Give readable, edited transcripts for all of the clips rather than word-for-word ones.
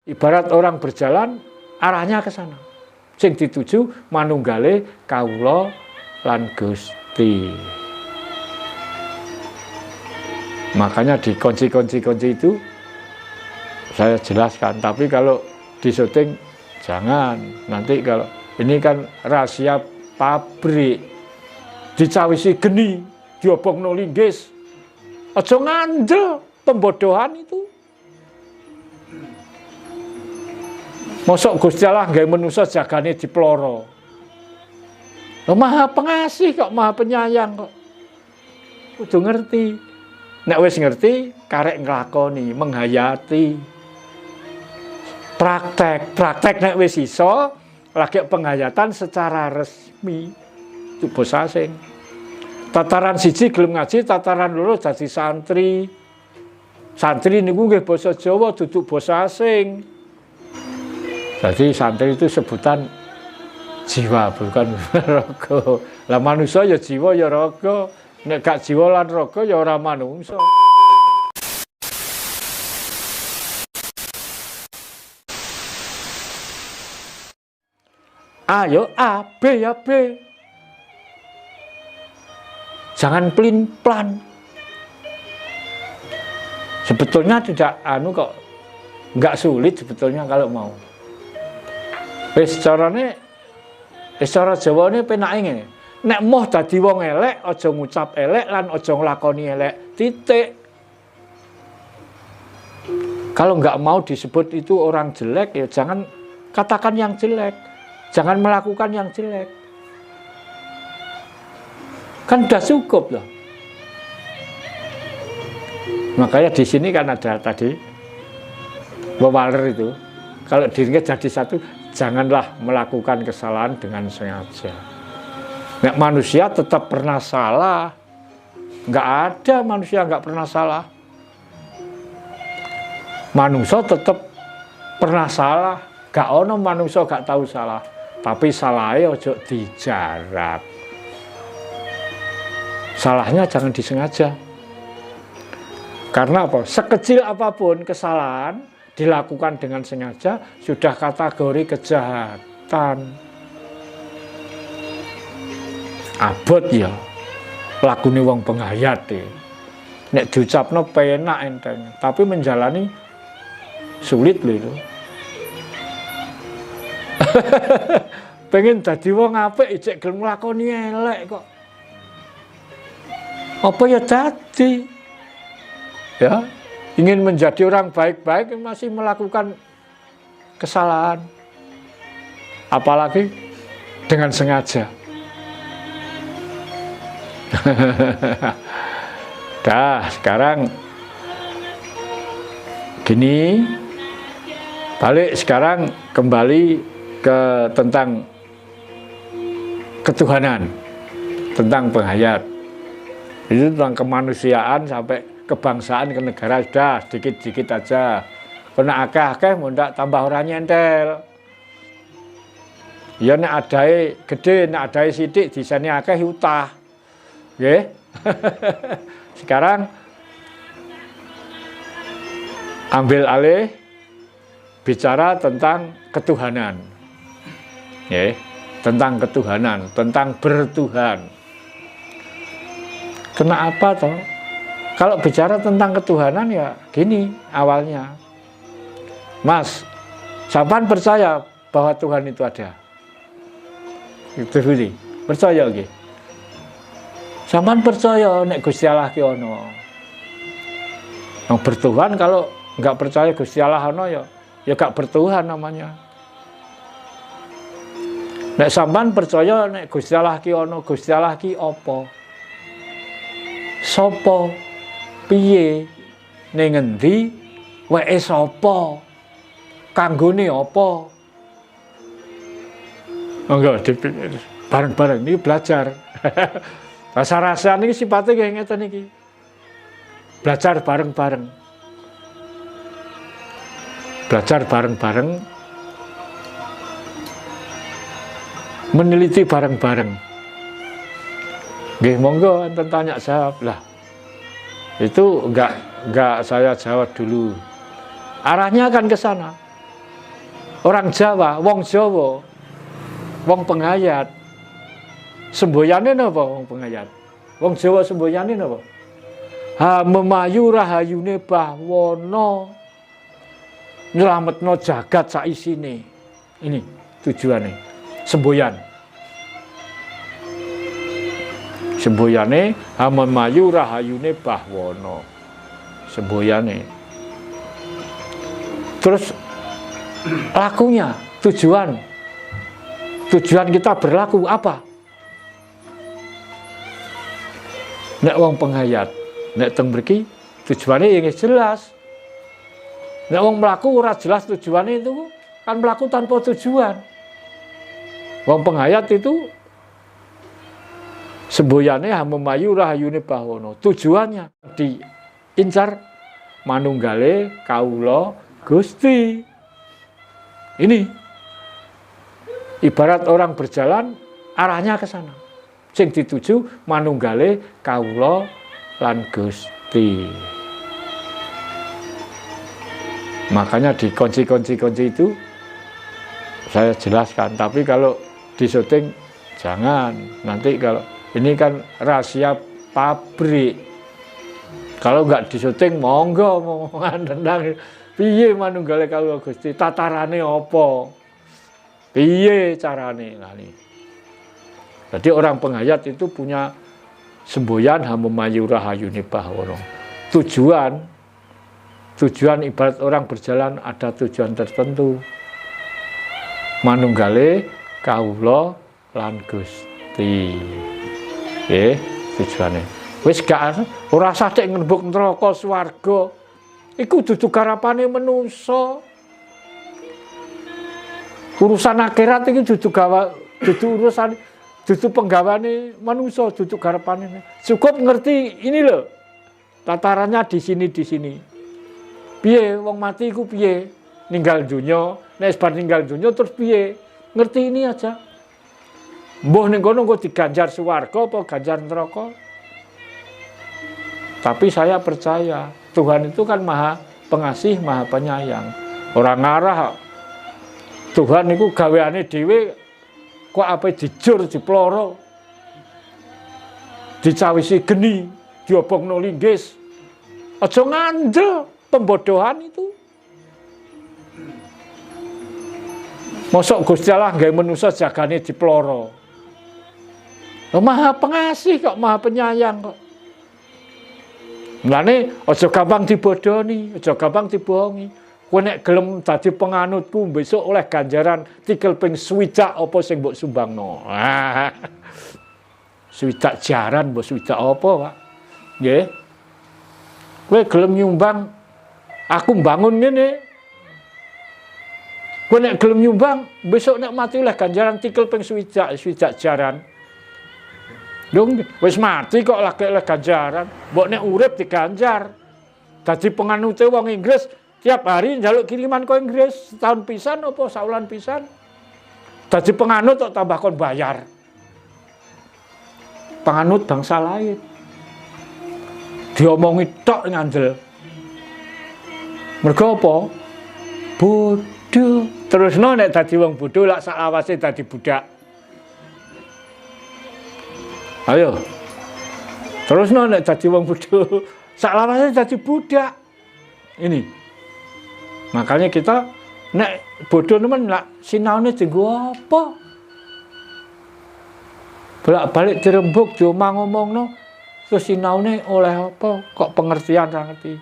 Ibarat orang berjalan, arahnya ke sana. Sing dituju manunggale kawula lan Gusti. Makanya di kunci-kunci itu saya jelaskan. Tapi kalau di syuting jangan. Nanti kalau ini kan rahasia pabrik, dicawisi geni, diobongno linggis. Aja ngandel pembodohan itu. Mosok Gusti Allah gawe manusa jagane diploro. Maha pengasih kok, maha penyayang kok. Kudu ngerti. Nek wis ngerti, karek nglakoni, menghayati. Praktek nek wis iso, lagi penghayatan secara resmi. Itu basa asing. Tataran siji gelem ngaji, tataran loro dadi santri. Santri niku nggih basa Jawa, duduk basa asing. Jadi santri itu sebutan jiwa, bukan raga. Lah manusia ya jiwa ya raga. Nek gak jiwa lan raga ya ora manungsa. Ayo A, B ya B. Jangan pelin-pelan. Sebetulnya tidak kok nggak sulit sebetulnya kalau mau. Wis carane cara Jawane penake ngene. Nek moh dadi wong elek, aja ngucap elek lan aja nglakoni elek. Titik. Kalau nggak mau disebut itu orang jelek, ya jangan katakan yang jelek. Jangan melakukan yang jelek. Kan udah cukup loh. Makanya di sini kan ada tadi wewaler itu. Kalau dirinya jadi satu, janganlah melakukan kesalahan dengan sengaja. Nek manusia tetap pernah salah. Nggak ada manusia nggak pernah salah. Manusia tetap pernah salah. Gak ono manusia gak tahu salah. Tapi salahnya ojo dijarap. Salahnya jangan disengaja. Karena apa? Sekecil apapun kesalahan dilakukan dengan sengaja sudah kategori kejahatan. Abot ya lakune wong penghayat e. Nek diucapno penak enteng, tapi menjalani sulit lho itu. Pengen dadi wong apik ijek gelem nglakoni elek kok. Apa ya dadi? Ya, ingin menjadi orang baik-baik masih melakukan kesalahan. Apalagi dengan sengaja. Dah, sekarang gini, balik sekarang kembali ke tentang ketuhanan, tentang penghayat. Itu tentang kemanusiaan sampai kebangsaan, ke negara sudah sedikit-sedikit aja. Kena akeh-akeh mau ndak tambah orang nyentel. Ya nek adae gede, nek adae sithik disane akeh utah. Nggih. Sekarang ambil alih bicara tentang ketuhanan. Nggih, tentang ketuhanan, tentang bertuhan. Kenapa toh? Kalau bicara tentang ketuhanan ya gini awalnya. Mas, sampean percaya bahwa Tuhan itu ada? Itu dulu. Percaya nggih? Sampean percaya nek Gusti Allah ki ono. Yang bertuhan kalau nggak percaya Gusti Allah ono ya gak bertuhan namanya. Nek sampean percaya nek Gusti Allah ki ono, Gusti Allah ki apa? Sopo? Piye? Ning endi? Weke sapa? Kanggone apa? Enggak, bareng-bareng ini belajar. Rasa-rasa ini sifatnya kayak ngeten iki. Belajar bareng-bareng. Belajar bareng-bareng. Meneliti bareng-bareng. Nggih, monggo enten tanya jawab lah. Itu enggak saya jawab dulu. Arahnya akan ke sana. Orang Jawa, wong Jawa, wong penghayat. Semboyane napa wong penghayat? Wong Jawa semboyane napa? Ha memayu rahayune Bahwana. Nyelametno jagat sak isine. Ini tujuane. Semboyan. Semboyane ha memayu rahayune Bahwana. Semboyane. Terus lakunya, tujuan kita berlaku apa? Nek wong penghayat, nek teng mriki tujuane yang jelas. Nek wong mlaku ora jelas tujuane itu kan mlaku tanpa tujuan. Wong penghayat itu semboyane memayu rahayune Bahwana. Tujuannya diincar manunggale kawula Gusti. Ini ibarat orang berjalan arahnya ke sana. Sing dituju manunggale kawula lan Gusti. Makanya di kunci-kunci itu saya jelaskan. Tapi kalau di syuting jangan. Nanti kalau ini kan rahasia pabrik. Kalau nggak di syuting monggo ngomongan tentang piye manunggale kawula Gusti, tatarane apa? Piye carane? Nah, ini. Jadi orang penghayat itu punya semboyan memayu rahayune Bahwana. Tujuan ibarat orang berjalan ada tujuan tertentu. Manunggale kawula lan Gusti. Tujuane. Wis gak ora usah tek ngrembug neraka swarga. Iku dudu garapane manungsa. Urusan akhirat iki dudu urusan dudu penggawane manusia, dudu garapane. Cukup ngerti ini loh. Tatarannya di sini. Piye wong mati iku piye? Ninggal dunya, nek bar ninggal dunya terus piye? Ngerti ini aja. Mbah ning kono kok diganjar swarga apa ganjar neraka? Tapi saya percaya Tuhan itu kan Maha Pengasih, Maha Penyayang. Orang ngarah Tuhan itu gaweane dhewe kok apa dijur diploro dicawisi geni diobongno linggis. Aja ngandel pembodohan itu. Mosok Gusti Allah gawe manusa jagane diploro. Maha Pengasih kok, Maha Penyayang kok. Mulane aja gampang dibodoni, aja gampang dibohongi. Kowe nek gelem dadi penganutku besok oleh ganjaran tikel ping 60 apa sing mbok sumbangno. Swidak jaran mbok swidak apa, Pak? Nggih. Kowe gelem nyumbang aku mbangun ngene. Kowe nek gelem nyumbang besok nek mati oleh ganjaran tikel ping 60 jaran. Dong wis mati kok lagi oleh ganjaran. Mbok nek urip diganjar. Dadi penganute wong Inggris tiap hari njaluk kiriman ke Inggris setahun pisan apa saulan pisan. Dadi penganut kok tambah kon bayar. Penganut bangsa lain. Diomongi tok ngandel. Mergo apa? Bodoh. Terusno nek dadi wong bodoh lak sak awase dadi budak. Ayo. Terusno nek dadi wong bodoh sak awase dadi budak. Ini. Makanya kita nek bodoh nemen lak sinaune dienggo apa? Bolak-balik dirembug diomong-omongno terus sinaune oleh apa? Kok pengertian ra ngerti.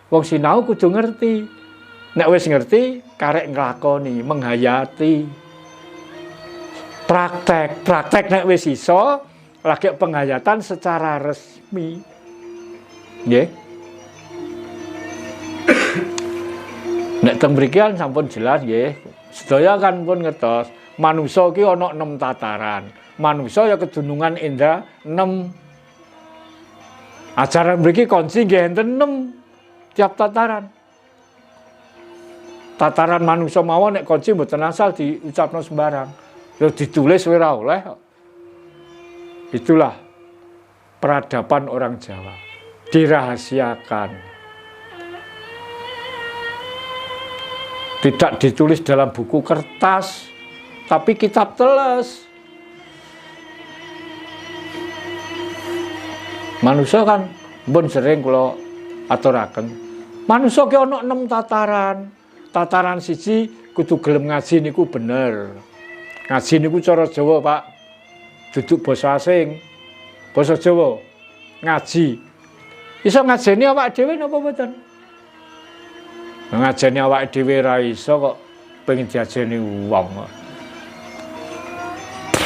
Wong sinau kudu ngerti. Nek wis ngerti karek nglakoni, menghayati. Praktek nek wis iso lagi penghayatan secara resmi. Nggih. Nek teng mrikian sampun jelas nggih. Sedaya kan pun ngertos, manusa iki ana 6 tataran. Manusa ya kedunungan indra 6. Ajaran mriki konsi nggih enten 6 tiap tataran. Tataran manusa mawon nek konsi mboten asal diucapno sembarang. Ya ditulis ora oleh. Itulah peradaban orang Jawa. Dirahasiakan. Tidak ditulis dalam buku kertas, tapi kitab teles. Manusia kan pun sering kula aturaken. Manusia ki ana 6 tataran. Tataran siji kudu gelem ngaji niku bener. Ngaji niku cara Jawa, Pak. Duduk basa asing. Basa Jawa. Ngaji. Iso ngajeni awak dhewe napa mboten? Ngajeni awak dhewe ra iso kok pengen diajeni wong.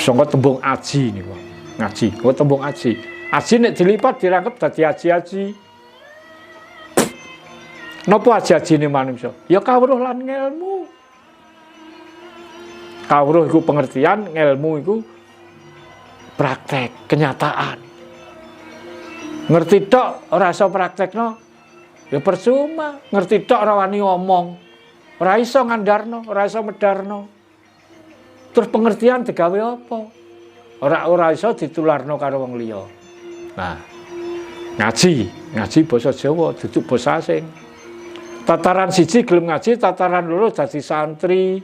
Sangka tembung aji niku. Ngaji, kok tembung aji. Aji nek dilipat dirangkep dadi aji-aji. Napa aji-ajine manungsa? Ya kawruh lan ngelmu. Kawruh iku pengertian, ngelmu iku praktek, kenyataan. Ngerti tok ora iso praktekno, ya percuma. Ngerti tok ora wani ngomong, ora iso ngandarno, ora iso medarno. Terus pengertian digawe apa? Ora iso ditularno karo wong liya. Nah, ngaji basa Jawa, duduk basa asing. Tataran siji gelem ngaji, tataran loro dadi santri.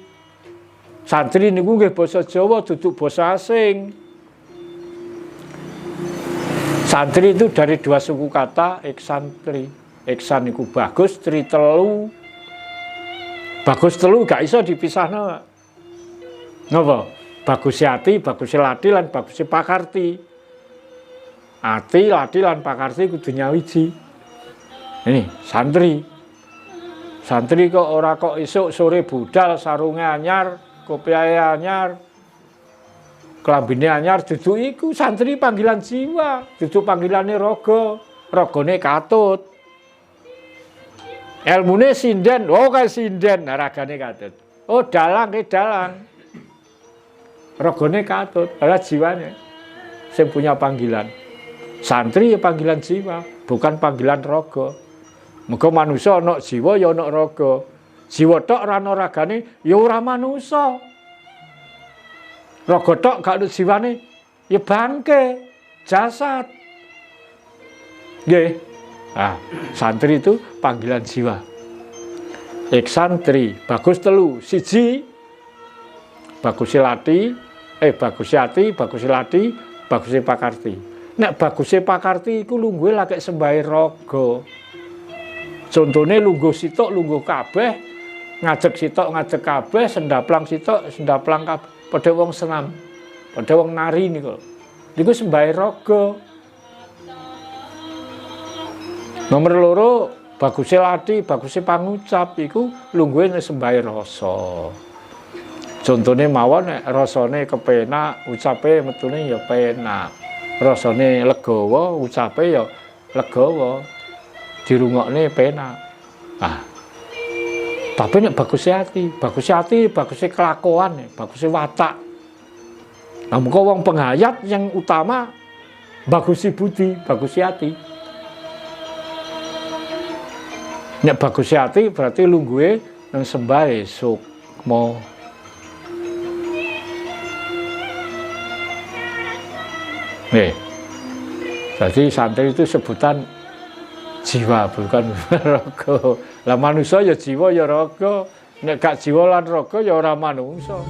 Santri niku nggih basa Jawa, duduk basa asing. Santri itu dari 2 suku kata, eksantri. Eksan niku bagus, tri telu. Bagus telu gak iso dipisahno. Napa? Bagus ati, bagus lati lan bagus pakarti. Ati, lati lan pakarti kudu nyawiji. Ini santri. Santri kok ora kok esuk sore budal, sarunge anyar, kopiahe anyar, klambine anyar, duduk iku santri panggilan jiwa, duduk panggilane raga, ragane katut. Elmune sinden, oh kae sinden, ragane katut. Oh dalang ke dalang. Ragane katut, ora jiwane sing punya panggilan. Santri ya panggilan jiwa, bukan panggilan raga. Muga manusia ana jiwa ya ana raga. Jiwa tok ora ana ragane ya ora manusa. Raga tok gak ana jiwane ya bangke, jasad. Nggih. Nah, santri itu panggilan jiwa. Eksantri, bagus telu, siji bagus lati, bagus ati, bagus lati, bagus pakarti. Nek bagus pakarti iku lungguhe lagi sembahe raga. Contohnya lungguh sitok, lungguh kabeh, ngajak sitok, ngajak kabeh, sendaplang sitok, sendaplang kabeh. Pada wong senam, pada wong nari niku. Niku sembahe raga. Nomor loro, baguse lati, baguse pangucap iku lungguhe sembahe rasa. Contohnya mawon nek rasane kepenak, ucape metune ya penak. Rasane legawa, ucape ya legawa. Dirungokne penak. Ah. Tapi nek bagus ati, bagus kelakuan, bagus watak. Nah, muga wong penghayat yang utama bagus budi, bagus ati. Nek bagus ati berarti lungguhe nang sembahe sukma. Jadi santri itu sebutan jiwa bukan raga. Lah manusia ya jiwa ya raga. Nek gak jiwa lan raga ya ora manungsa.